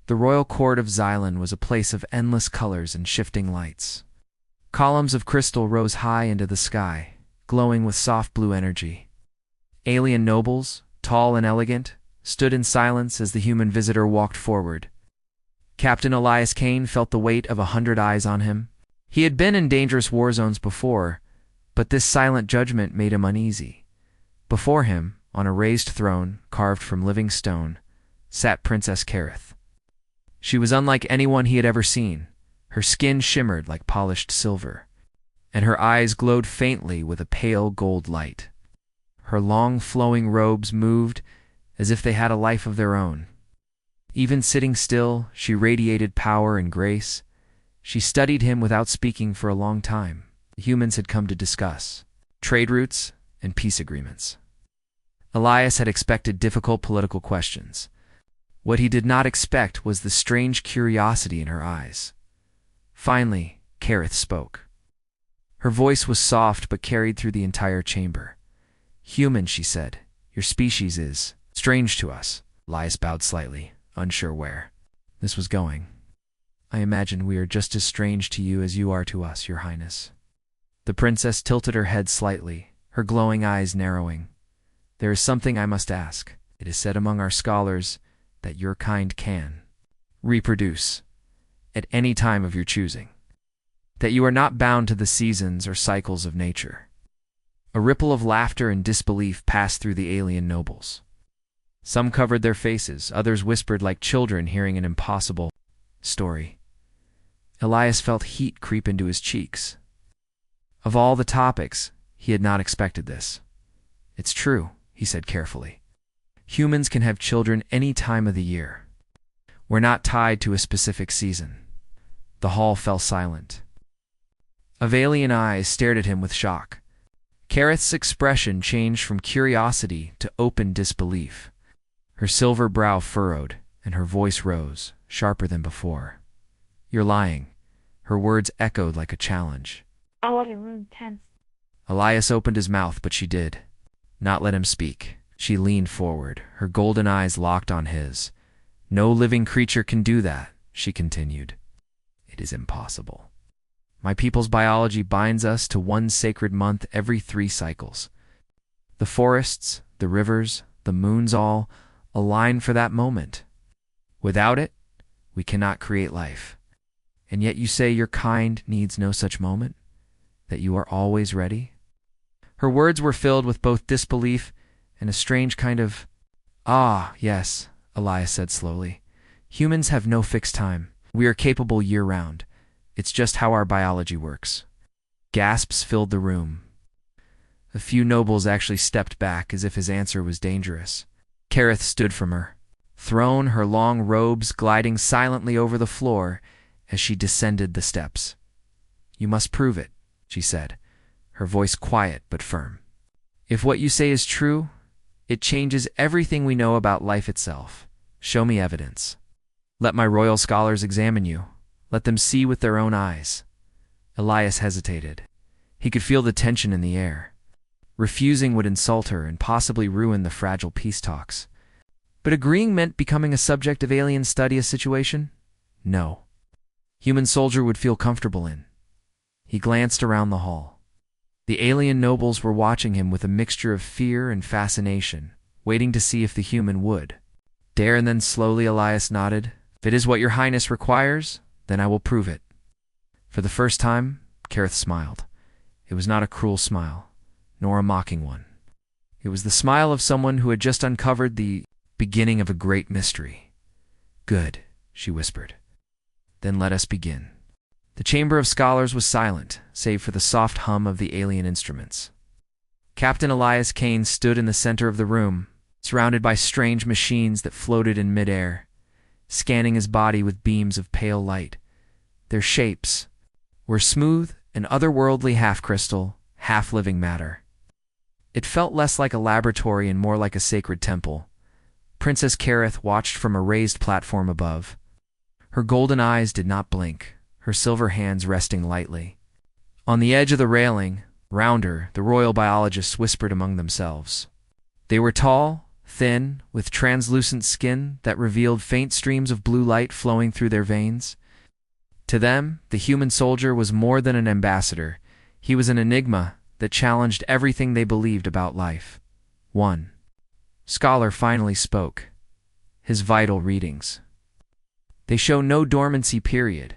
The royal court of Xylan was a place of endless colors and shifting lights. Columns of crystal rose high into the sky, glowing with soft blue energy. Alien nobles, tall and elegant, stood in silence as the human visitor walked forward. Captain Elias Kane felt the weight of 100 eyes on him. He had been in dangerous war zones before, but this silent judgment made him uneasy. Before him, on a raised throne carved from living stone, sat Princess Kareth. She was unlike anyone he had ever seen. Her skin shimmered like polished silver, and her eyes glowed faintly with a pale gold light. Her long flowing robes moved as if they had a life of their own. Even sitting still, she radiated power and grace. She studied him without speaking for a long time. The humans had come to discuss trade routes and peace agreements. Elias had expected difficult political questions. What he did not expect was the strange curiosity in her eyes. Finally, Kareth spoke. Her voice was soft but carried through the entire chamber. "Human," she said, "your species is strange to us." Elias bowed slightly, unsure where this was going. "I imagine we are just as strange to you as you are to us, Your Highness." The princess tilted her head slightly, her glowing eyes narrowing. "There is something I must ask. It is said among our scholars that your kind can reproduce at any time of your choosing, that you are not bound to the seasons or cycles of nature." A ripple of laughter and disbelief passed through the alien nobles. Some covered their faces, others whispered like children hearing an impossible story. Elias felt heat creep into his cheeks. Of all the topics, he had not expected this. "It's true," he said carefully. "Humans can have children any time of the year. We're not tied to a specific season." The hall fell silent. Alien eyes stared at him with shock. Kareth's expression changed from curiosity to open disbelief. Her silver brow furrowed, and her voice rose, sharper than before. "You're lying." Her words echoed like a challenge. I was in room 10. Elias opened his mouth, but she did not let him speak. She leaned forward, her golden eyes locked on his. "No living creature can do that," she continued. "It is impossible. My people's biology binds us to one sacred month every 3 cycles. The forests, the rivers, the moons all align for that moment. Without it, we cannot create life. And yet you say your kind needs no such moment? That you are always ready?" Her words were filled with both disbelief and a strange kind of, "Ah, yes," Elias said slowly. "Humans have no fixed time. We are capable year-round. It's just how our biology works." Gasps filled the room. A few nobles actually stepped back as if his answer was dangerous. Kareth stood from her throne, her long robes gliding silently over the floor as she descended the steps. "You must prove it," she said, her voice quiet but firm. "If what you say is true, it changes everything we know about life itself. Show me evidence. Let my royal scholars examine you. Let them see with their own eyes." Elias hesitated. He could feel the tension in the air. Refusing would insult her and possibly ruin the fragile peace talks. But agreeing meant becoming a subject of alien study a situation? No. Human soldier would feel comfortable in. He glanced around the hall. The alien nobles were watching him with a mixture of fear and fascination, waiting to see if the human would dare, and then slowly Elias nodded. "If it is what your highness requires, then I will prove it." For the first time, Kareth smiled. It was not a cruel smile, nor a mocking one. It was the smile of someone who had just uncovered the beginning of a great mystery. "Good," she whispered. "Then let us begin." The chamber of scholars was silent, save for the soft hum of the alien instruments. Captain Elias Kane stood in the center of the room, surrounded by strange machines that floated in midair, scanning his body with beams of pale light. Their shapes were smooth and otherworldly, half-crystal, half-living matter. It felt less like a laboratory and more like a sacred temple. Princess Kareth watched from a raised platform above. Her golden eyes did not blink, her silver hands resting lightly. On the edge of the railing, round her, the royal biologists whispered among themselves. They were tall, thin, with translucent skin that revealed faint streams of blue light flowing through their veins. To them, the human soldier was more than an ambassador. He was an enigma that challenged everything they believed about life. One scholar finally spoke. His vital readings. They show no dormancy period.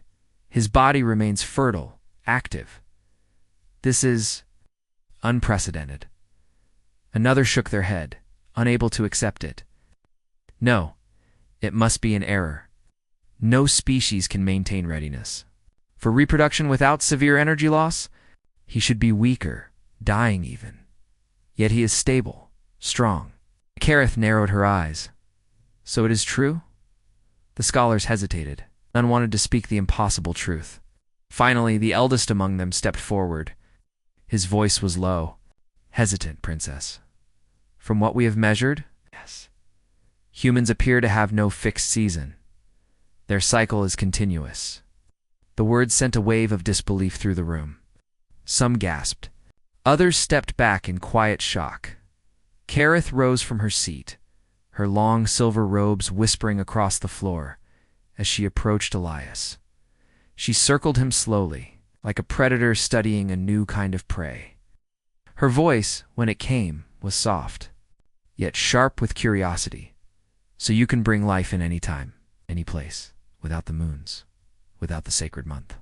His body remains fertile, active. This is unprecedented. Another shook their head, unable to accept it. No, it must be an error. No species can maintain readiness. For reproduction without severe energy loss, he should be weaker, dying even. Yet he is stable, strong. Kareth narrowed her eyes. So it is true? The scholars hesitated. None wanted to speak the impossible truth. Finally, the eldest among them stepped forward. His voice was low. Hesitant, Princess. From what we have measured, yes. Humans appear to have no fixed season. Their cycle is continuous. The words sent a wave of disbelief through the room. Some gasped. Others stepped back in quiet shock. Kareth rose from her seat, her long silver robes whispering across the floor as she approached Elias. She circled him slowly, like a predator studying a new kind of prey. Her voice, when it came, was soft, yet sharp with curiosity. So you can bring life in any time, any place, without the moons, without the sacred month.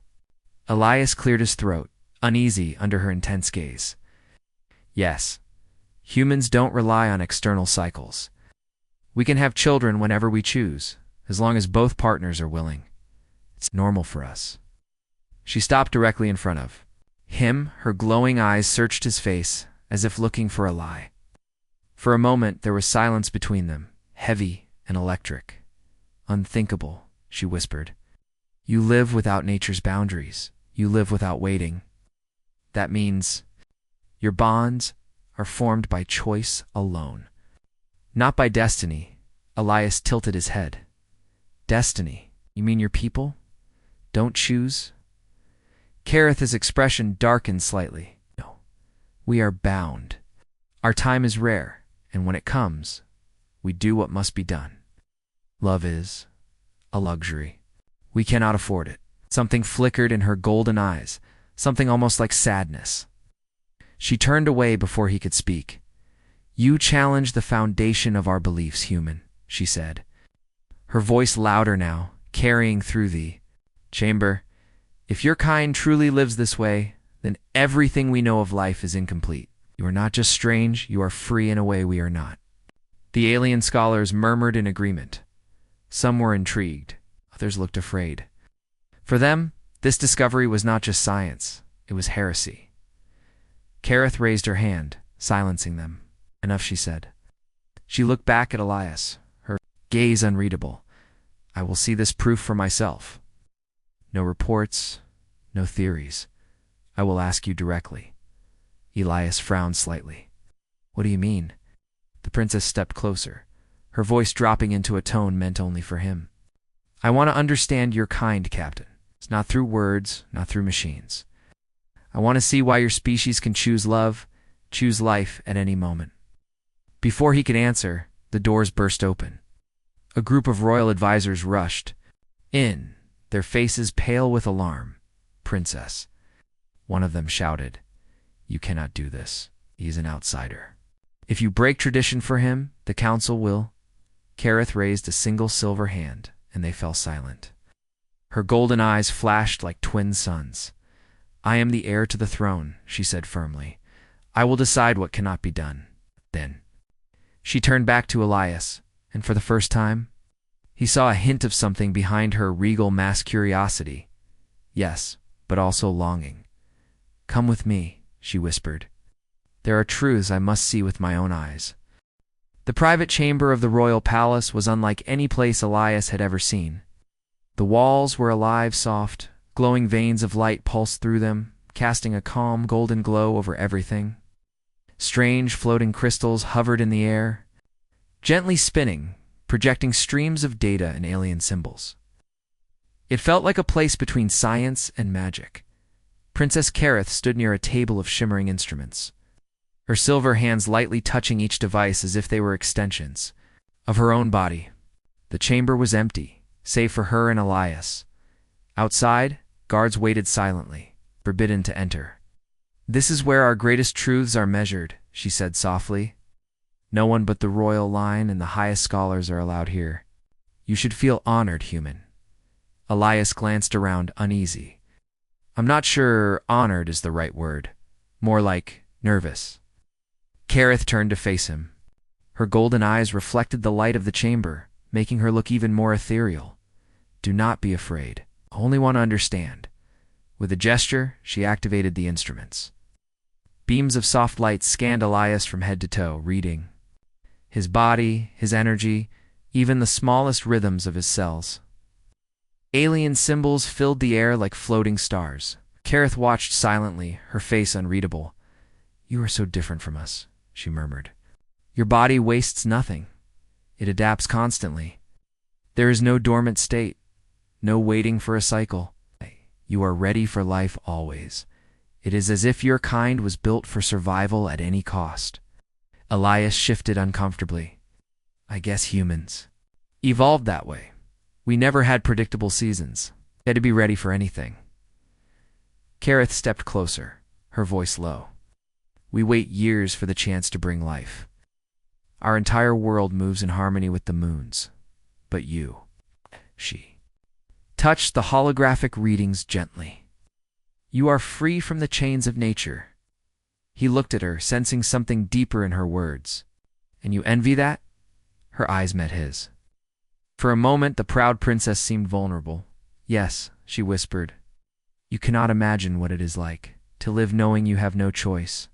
Elias cleared his throat, uneasy under her intense gaze. Yes, humans don't rely on external cycles. We can have children whenever we choose, as long as both partners are willing. It's normal for us. She stopped directly in front of him. Her glowing eyes searched his face, as if looking for a lie. For a moment, there was silence between them, heavy and electric. Unthinkable, she whispered. You live without nature's boundaries. You live without waiting. That means your bonds are formed by choice alone. Not by destiny. Elias tilted his head. Destiny? You mean your people? Don't choose? Kareth's expression darkened slightly. No. We are bound. Our time is rare, and when it comes, we do what must be done. Love is a luxury. We cannot afford it. Something flickered in her golden eyes, something almost like sadness. She turned away before he could speak. You challenge the foundation of our beliefs, human, she said. Her voice louder now, carrying through the chamber. If your kind truly lives this way, then everything we know of life is incomplete. You are not just strange, you are free in a way we are not. The alien scholars murmured in agreement. Some were intrigued, others looked afraid. For them, this discovery was not just science, it was heresy. Kareth raised her hand, silencing them. Enough, she said. She looked back at Elias, her gaze unreadable. I will see this proof for myself. No reports, no theories. I will ask you directly. Elias frowned slightly. What do you mean? The princess stepped closer, her voice dropping into a tone meant only for him. I want to understand your kind, Captain. It's not through words, not through machines. I want to see why your species can choose love, choose life at any moment. Before he could answer, the doors burst open. A group of royal advisors rushed in, their faces pale with alarm. Princess. One of them shouted, You cannot do this. He is an outsider. If you break tradition for him, the council will. Kareth raised a single silver hand, and they fell silent. Her golden eyes flashed like twin suns. I am the heir to the throne, she said firmly. I will decide what cannot be done. Then she turned back to Elias, and for the first time, he saw a hint of something behind her regal mass curiosity. Yes, but also longing. Come with me, she whispered. There are truths I must see with my own eyes. The private chamber of the royal palace was unlike any place Elias had ever seen. The walls were alive, soft, glowing veins of light pulsed through them, casting a calm golden glow over everything. Strange floating crystals hovered in the air, gently spinning, projecting streams of data and alien symbols. It felt like a place between science and magic. Princess Kareth stood near a table of shimmering instruments. her silver hands lightly touching each device as if they were extensions of her own body. The chamber was empty, save for her and Elias. Outside, guards waited silently, forbidden to enter. "This is where our greatest truths are measured," she said softly. "No one but the royal line and the highest scholars are allowed here. You should feel honored, human." Elias glanced around, uneasy. "I'm not sure honored is the right word. More like nervous." Kareth turned to face him. Her golden eyes reflected the light of the chamber, making her look even more ethereal. "Do not be afraid. I only want to understand." With a gesture, she activated the instruments. Beams of soft light scanned Elias from head to toe, reading his body, his energy, even the smallest rhythms of his cells. Alien symbols filled the air like floating stars. Kareth watched silently, her face unreadable. "You are so different from us," she murmured. "Your body wastes nothing. It adapts constantly. There is no dormant state, no waiting for a cycle. You are ready for life always. It is as if your kind was built for survival at any cost." Elias shifted uncomfortably. "I guess humans evolved that way. We never had predictable seasons. We had to be ready for anything." Kareth stepped closer, her voice low. "We wait years for the chance to bring life. Our entire world moves in harmony with the moons. But you," she touched the holographic readings gently. "You are free from the chains of nature." He looked at her, sensing something deeper in her words. "And you envy that?" Her eyes met his. For a moment, the proud princess seemed vulnerable. "Yes," she whispered. "You cannot imagine what it is like to live knowing you have no choice,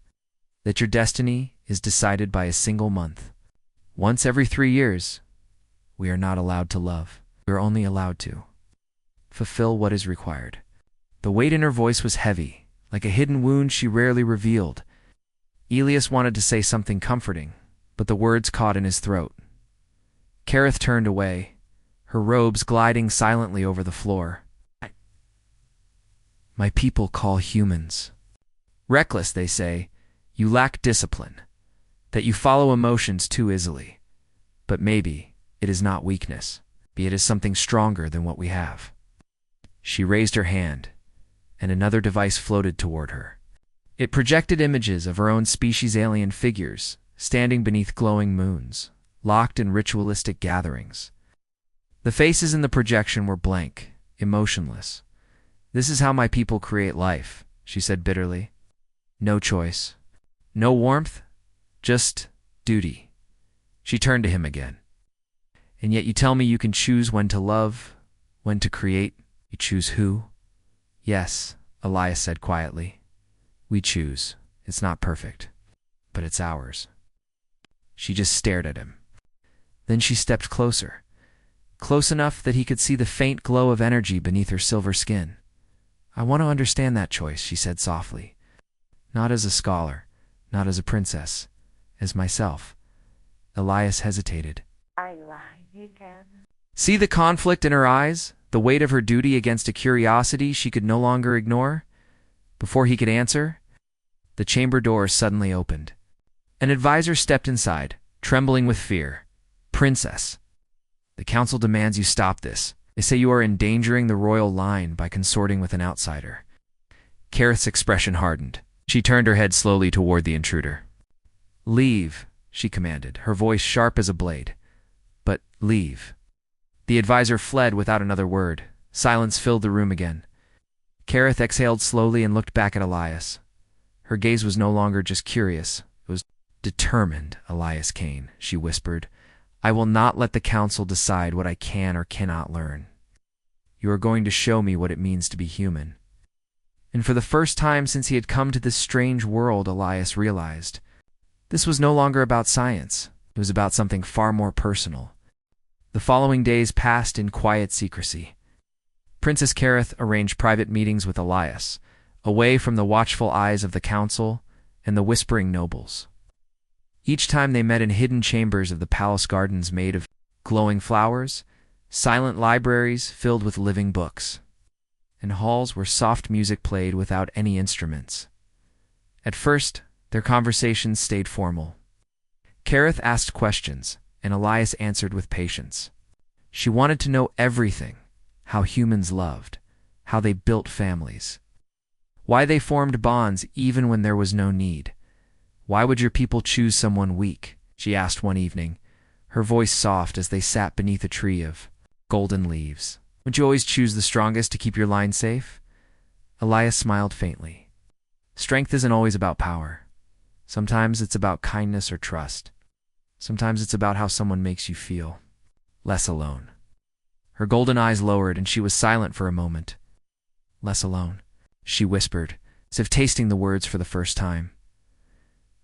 that your destiny is decided by a single month. Once every 3 years, we are not allowed to love. We are only allowed to fulfill what is required." The weight in her voice was heavy, like a hidden wound she rarely revealed. Elias wanted to say something comforting, but the words caught in his throat. Kareth turned away, her robes gliding silently over the floor. "My people call humans reckless, they say. You lack discipline, that you follow emotions too easily. But maybe it is not weakness. Maybe it is something stronger than what we have." She raised her hand, and another device floated toward her. It projected images of her own species' alien figures, standing beneath glowing moons, locked in ritualistic gatherings. The faces in the projection were blank, emotionless. "This is how my people create life," she said bitterly. "No choice. No warmth. Just duty." She turned to him again. "And yet you tell me you can choose when to love, when to create. You choose who?" "Yes," Elias said quietly. "We choose. It's not perfect, but it's ours." She just stared at him. Then she stepped closer, close enough that he could see the faint glow of energy beneath her silver skin. "I want to understand that choice," she said softly. "Not as a scholar, not as a princess, as myself." Elias hesitated. See the conflict in her eyes, the weight of her duty against a curiosity she could no longer ignore? Before he could answer, the chamber door suddenly opened. An advisor stepped inside, trembling with fear. "Princess, the council demands you stop this. They say you are endangering the royal line by consorting with an outsider." Kareth's expression hardened. She turned her head slowly toward the intruder. "Leave," she commanded, her voice sharp as a blade. "But leave." The advisor fled without another word. Silence filled the room again. Kareth exhaled slowly and looked back at Elias. Her gaze was no longer just curious. It was determined. "Elias Kane," she whispered, "I will not let the council decide what I can or cannot learn. You are going to show me what it means to be human." And for the first time since he had come to this strange world, Elias realized this was no longer about science. It was about something far more personal. The following days passed in quiet secrecy. Princess Kareth arranged private meetings with Elias, away from the watchful eyes of the council and the whispering nobles. Each time they met in hidden chambers of the palace gardens made of glowing flowers, silent libraries filled with living books, and halls where soft music played without any instruments. At first, Their conversations stayed formal. Kareth asked questions, and Elias answered with patience. She wanted to know everything: how humans loved, how they built families, why they formed bonds even when there was no need. "Why would your people choose someone weak?" she asked one evening, her voice soft as they sat beneath a tree of golden leaves. "Wouldn't you always choose the strongest to keep your line safe?" Elias smiled faintly. "Strength isn't always about power. Sometimes it's about kindness or trust. Sometimes it's about how someone makes you feel less alone." Her golden eyes lowered, and she was silent for a moment. "Less alone," she whispered, as if tasting the words for the first time.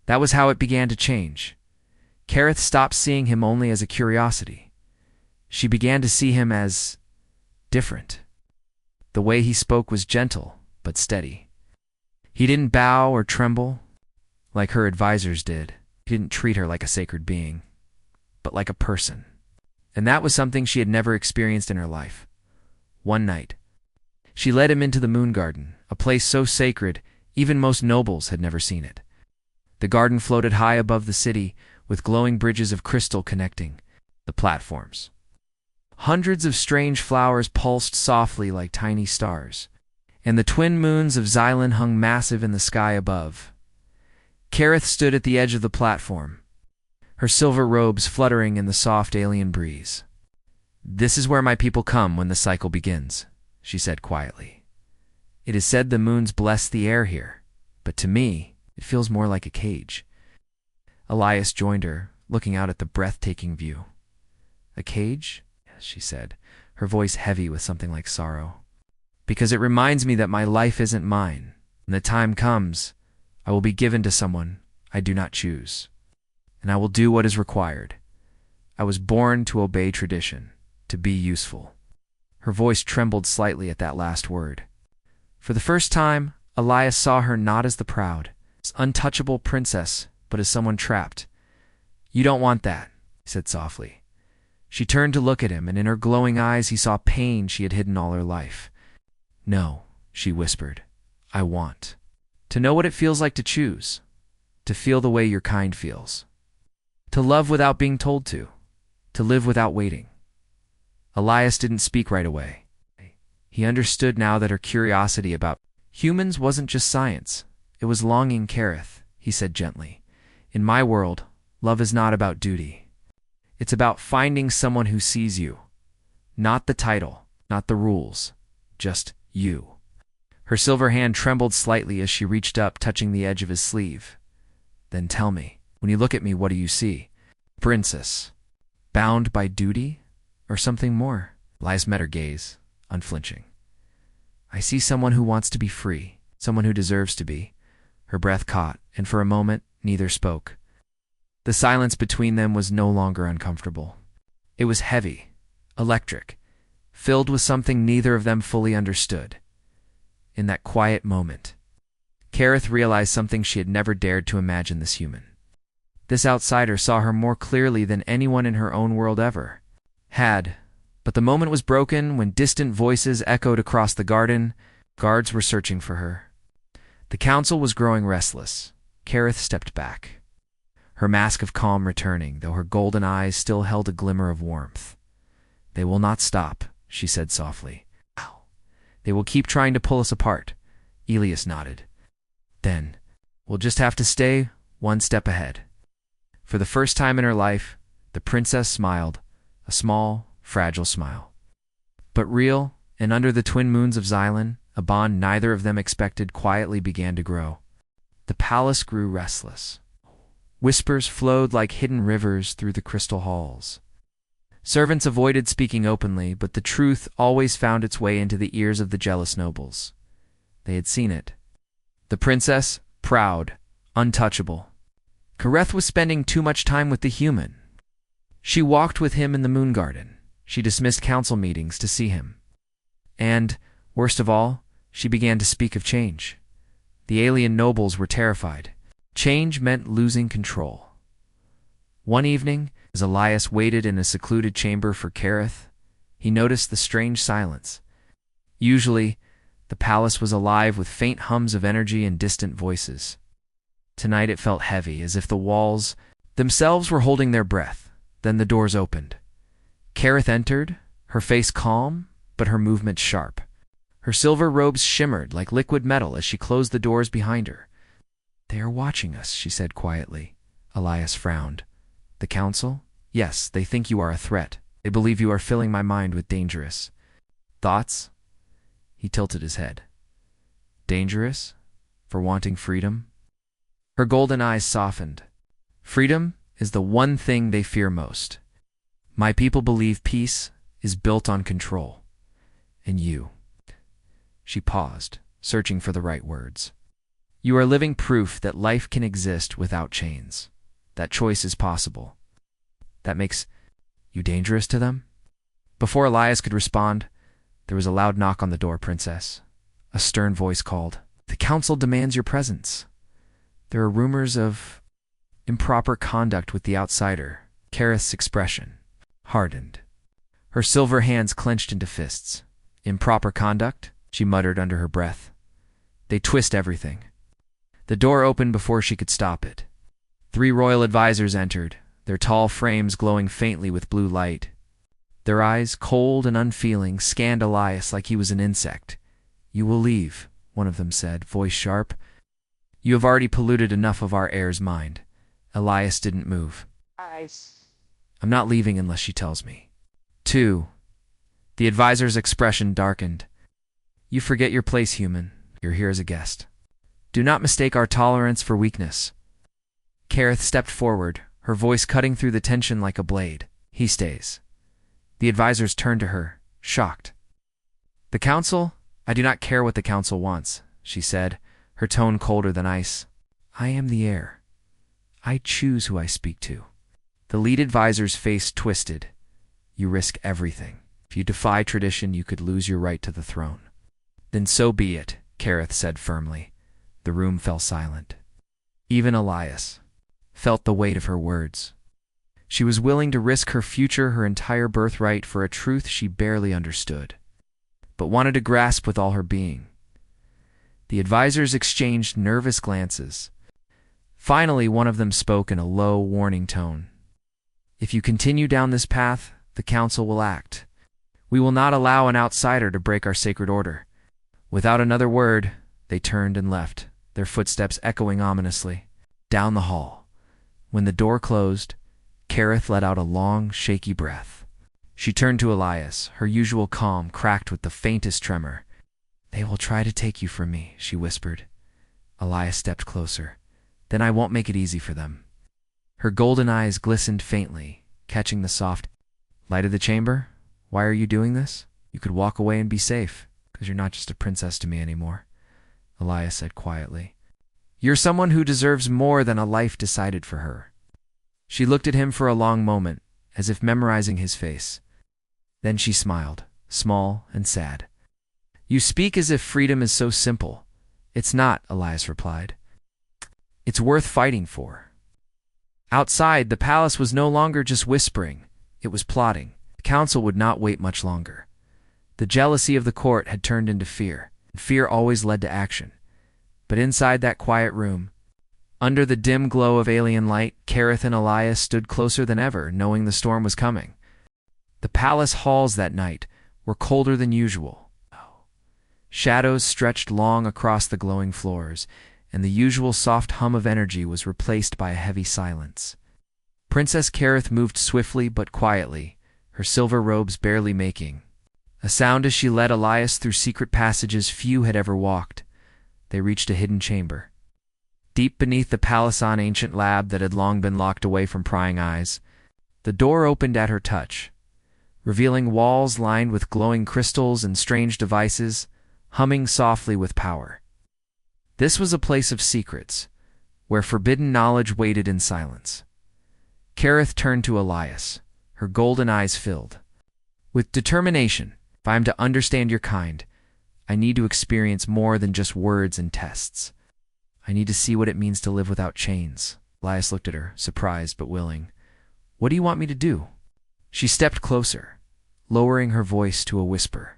That was how it began to change. Kareth stopped seeing him only as a curiosity. She began to see him as different. The way he spoke was gentle, but steady. He didn't bow or tremble like her advisors did. He didn't treat her like a sacred being, but like a person. And that was something she had never experienced in her life. One night, she led him into the moon garden, a place so sacred even most nobles had never seen it. The garden floated high above the city, with glowing bridges of crystal connecting the platforms. Hundreds of strange flowers pulsed softly like tiny stars, and the twin moons of Xylan hung massive in the sky above. Kareth stood at the edge of the platform, her silver robes fluttering in the soft alien breeze. "This is where my people come when the cycle begins," she said quietly. "It is said the moons bless the air here, but to me, it feels more like a cage." Elias joined her, looking out at the breathtaking view. "A cage?" she said, her voice heavy with something like sorrow. "Because it reminds me that my life isn't mine. When the time comes, I will be given to someone I do not choose, and I will do what is required. I was born to obey tradition, to be useful." Her voice trembled slightly at that last word. For the first time, Elias saw her not as the proud, untouchable princess, but as someone trapped. "You don't want that," he said softly. She turned to look at him, and in her glowing eyes he saw pain she had hidden all her life. "No," she whispered. "I want to know what it feels like to choose, to feel the way your kind feels, to love without being told to live without waiting." Elias didn't speak right away. He understood now that her curiosity about humans wasn't just science. It was longing. "Kareth," he said gently, "in my world, love is not about duty. It's about finding someone who sees you. Not the title, not the rules, just you." Her silver hand trembled slightly as she reached up, touching the edge of his sleeve. "Then tell me, when you look at me, what do you see? Princess, bound by duty, or something more?" Elias met her gaze, unflinching. "I see someone who wants to be free, someone who deserves to be." Her breath caught, and for a moment, neither spoke. The silence between them was no longer uncomfortable. It was heavy, electric, filled with something neither of them fully understood. In that quiet moment, Kareth realized something she had never dared to imagine this human. This outsider saw her more clearly than anyone in her own world ever had. But the moment was broken when distant voices echoed across the garden. Guards were searching for her. The council was growing restless. Kareth stepped back, her mask of calm returning, though her golden eyes still held a glimmer of warmth. "They will not stop," she said softly. "They will keep trying to pull us apart." Elias nodded. "Then we'll just have to stay one step ahead." For the first time in her life, the princess smiled, a small, fragile smile, but real, and under the twin moons of Xylan, a bond neither of them expected quietly began to grow. The palace grew restless. Whispers flowed like hidden rivers through the crystal halls. Servants avoided speaking openly, but the truth always found its way into the ears of the jealous nobles. They had seen it. The princess, proud, untouchable. Kareth was spending too much time with the human. She walked with him in the moon garden. She dismissed council meetings to see him. And, worst of all, she began to speak of change. The alien nobles were terrified. Change meant losing control. One evening, as Elias waited in a secluded chamber for Kareth, he noticed the strange silence. Usually, the palace was alive with faint hums of energy and distant voices. Tonight it felt heavy, as if the walls themselves were holding their breath. Then the doors opened. Kareth entered, her face calm, but her movements sharp. Her silver robes shimmered like liquid metal as she closed the doors behind her. "They are watching us," she said quietly. Elias frowned. "The council? Yes, they think you are a threat. They believe you are filling my mind with dangerous thoughts." He tilted his head. "Dangerous? For wanting freedom?" Her golden eyes softened. "Freedom is the one thing they fear most. My people believe peace is built on control. And you." She paused, searching for the right words. "You are living proof that life can exist without chains. That choice is possible. That makes you dangerous to them?" Before Elias could respond, there was a loud knock on the door. "Princess," a stern voice called. "The council demands your presence. There are rumors of improper conduct with the outsider." Kareth's expression hardened. Her silver hands clenched into fists. "Improper conduct?" she muttered under her breath. "They twist everything." The door opened before she could stop it. 3 royal advisors entered, their tall frames glowing faintly with blue light. Their eyes, cold and unfeeling, scanned Elias like he was an insect. "You will leave," one of them said, voice sharp. "You have already polluted enough of our heir's mind." Elias didn't move. "I'm not leaving unless she tells me." 2. The advisor's expression darkened. "You forget your place, human. You're here as a guest. Do not mistake our tolerance for weakness." Kareth stepped forward, her voice cutting through the tension like a blade. "He stays." The advisors turned to her, shocked. "The council? I do not care what the council wants," she said, her tone colder than ice. "I am the heir. I choose who I speak to." The lead advisor's face twisted. "You risk everything. If you defy tradition, you could lose your right to the throne." "Then so be it," Kareth said firmly. The room fell silent. Even Elias felt the weight of her words. She was willing to risk her future, her entire birthright, for a truth she barely understood, but wanted to grasp with all her being. The advisors exchanged nervous glances. Finally, one of them spoke in a low, warning tone. "If you continue down this path, the council will act. We will not allow an outsider to break our sacred order." Without another word, they turned and left, their footsteps echoing ominously down the hall. When the door closed, Kareth let out a long, shaky breath. She turned to Elias, her usual calm cracked with the faintest tremor. "They will try to take you from me," she whispered. Elias stepped closer. "Then I won't make it easy for them." Her golden eyes glistened faintly, catching the soft light of the chamber. "Why are you doing this? You could walk away and be safe, because you're not just a princess to me anymore," Elias said quietly. "You're someone who deserves more than a life decided for her." She looked at him for a long moment, as if memorizing his face. Then she smiled, small and sad. "You speak as if freedom is so simple." "It's not," Elias replied. "It's worth fighting for." Outside, the palace was no longer just whispering. It was plotting. The council would not wait much longer. The jealousy of the court had turned into fear. Fear always led to action. But inside that quiet room, under the dim glow of alien light, Kareth and Elias stood closer than ever, knowing the storm was coming. The palace halls that night were colder than usual. Shadows stretched long across the glowing floors, and the usual soft hum of energy was replaced by a heavy silence. Princess Kareth moved swiftly but quietly, her silver robes barely making a sound as she led Elias through secret passages few had ever walked. They reached a hidden chamber. Deep beneath the palace-on ancient lab that had long been locked away from prying eyes, the door opened at her touch, revealing walls lined with glowing crystals and strange devices, humming softly with power. This was a place of secrets, where forbidden knowledge waited in silence. Kareth turned to Elias, her golden eyes filled with determination. "If I am to understand your kind, I need to experience more than just words and tests. I need to see what it means to live without chains." Elias looked at her, surprised but willing. "What do you want me to do?" She stepped closer, lowering her voice to a whisper.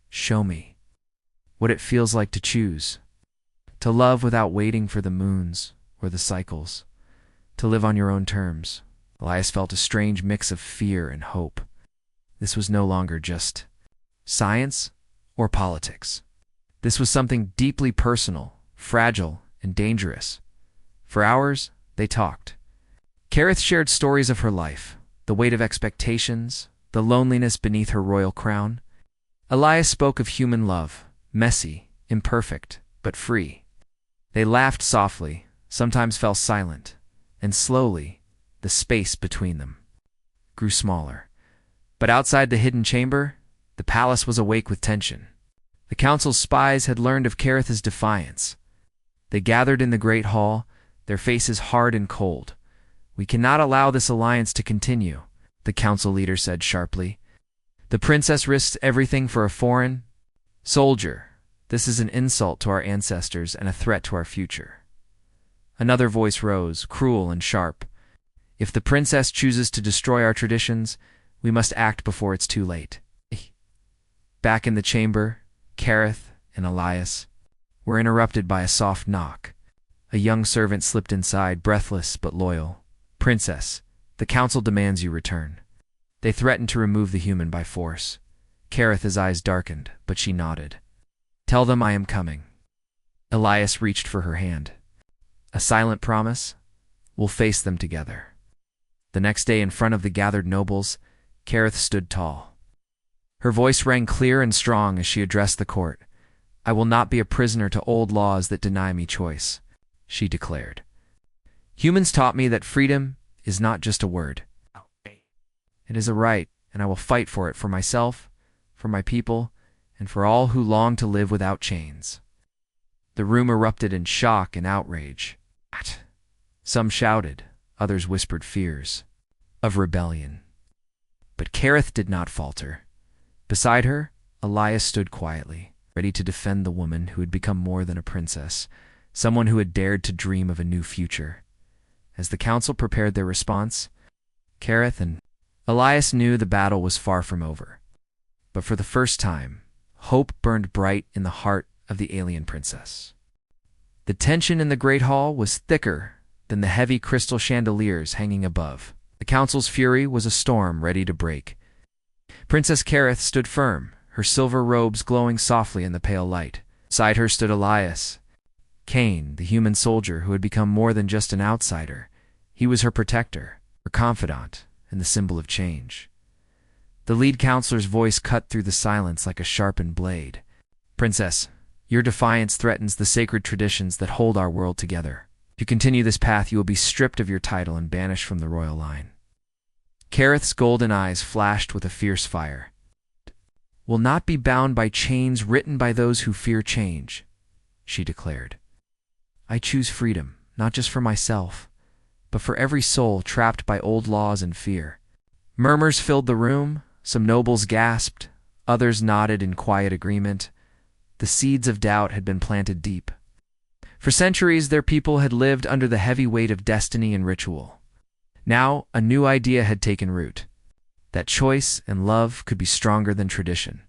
"Show me what it feels like to choose, to love without waiting for the moons or the cycles, to live on your own terms. Elias felt a strange mix of fear and hope. This was no longer just science or politics. This was something deeply personal, fragile, and dangerous. For hours, they talked. Kareth shared stories of her life, the weight of expectations, the loneliness beneath her royal crown. Elias spoke of human love, messy, imperfect, but free. They laughed softly, sometimes fell silent, and slowly, the space between them grew smaller. But outside the hidden chamber, the palace was awake with tension. The council's spies had learned of Kareth's defiance. They gathered in the great hall, their faces hard and cold. "We cannot allow this alliance to continue," the council leader said sharply. "The princess risks everything for a foreign soldier. This is an insult to our ancestors and a threat to our future." Another voice rose, cruel and sharp. "If the princess chooses to destroy our traditions, we must act before it's too late." Back in the chamber, Kareth and Elias were interrupted by a soft knock. A young servant slipped inside, breathless but loyal. "Princess, the council demands you return." They threatened to remove the human by force. Kareth's eyes darkened, but she nodded. "Tell them I am coming." Elias reached for her hand. "A silent promise? We'll face them together." The next day, in front of the gathered nobles, Kareth stood tall. Her voice rang clear and strong as she addressed the court. "I will not be a prisoner to old laws that deny me choice," she declared. "Humans taught me that freedom is not just a word. It is a right, and I will fight for it, for myself, for my people, and for all who long to live without chains." The room erupted in shock and outrage. Some shouted, others whispered fears of rebellion. But Kareth did not falter. Beside her, Elias stood quietly, ready to defend the woman who had become more than a princess, someone who had dared to dream of a new future. As the council prepared their response, Kareth and Elias knew the battle was far from over. But for the first time, hope burned bright in the heart of the alien princess. The tension in the great hall was thicker than the heavy crystal chandeliers hanging above. The council's fury was a storm ready to break. Princess Kareth stood firm, her silver robes glowing softly in the pale light. Beside her stood Elias, Cain, the human soldier who had become more than just an outsider. He was her protector, her confidant, and the symbol of change. The lead counselor's voice cut through the silence like a sharpened blade. "Princess, your defiance threatens the sacred traditions that hold our world together. If you continue this path, you will be stripped of your title and banished from the royal line." Kareth's golden eyes flashed with a fierce fire. "Will not be bound by chains written by those who fear change," she declared. "I choose freedom, not just for myself, but for every soul trapped by old laws and fear." Murmurs filled the room. Some nobles gasped, others nodded in quiet agreement. The seeds of doubt had been planted deep. For centuries, their people had lived under the heavy weight of destiny and ritual. Now, a new idea had taken root, that choice and love could be stronger than tradition.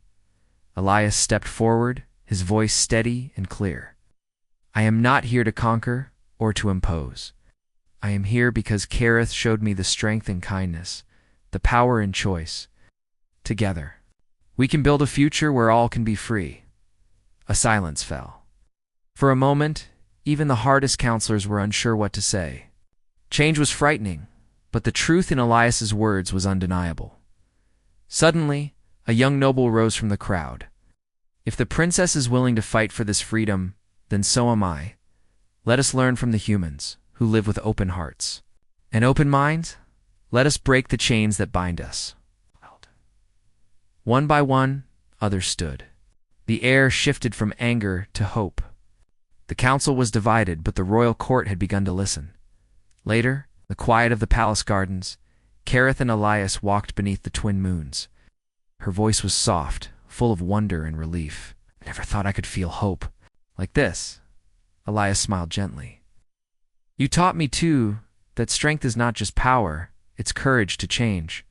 Elias stepped forward, his voice steady and clear. "I am not here to conquer or to impose. I am here because Kareth showed me the strength and kindness, the power in choice. Together, we can build a future where all can be free." A silence fell. For a moment, even the hardest counselors were unsure what to say. Change was frightening, but the truth in Elias's words was undeniable. Suddenly, a young noble rose from the crowd. "If the princess is willing to fight for this freedom, then so am I. Let us learn from the humans, who live with open hearts. An open mind? Let us break the chains that bind us." One by one, others stood. The air shifted from anger to hope. The council was divided, but the royal court had begun to listen. Later, the quiet of the palace gardens, Kareth and Elias walked beneath the twin moons. Her voice was soft, full of wonder and relief. "I never thought I could feel hope like this." Elias smiled gently. "You taught me, too, that strength is not just power, it's courage to change."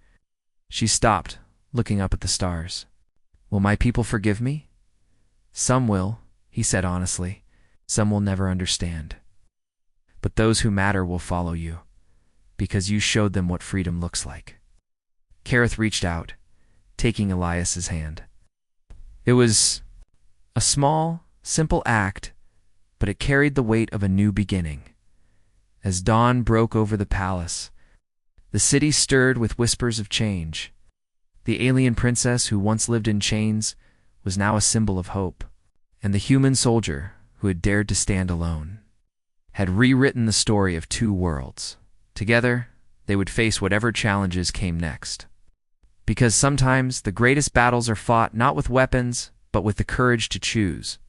She stopped, looking up at the stars. "Will my people forgive me?" "Some will," he said honestly. "Some will never understand." but those who matter will follow you, because you showed them what freedom looks like. Kareth reached out, taking Elias's hand. It was a small, simple act, but it carried the weight of a new beginning. As dawn broke over the palace, the city stirred with whispers of change. The alien princess who once lived in chains was now a symbol of hope, and the human soldier who had dared to stand alone had rewritten the story of two worlds. Together, they would face whatever challenges came next. Because sometimes the greatest battles are fought not with weapons, but with the courage to choose.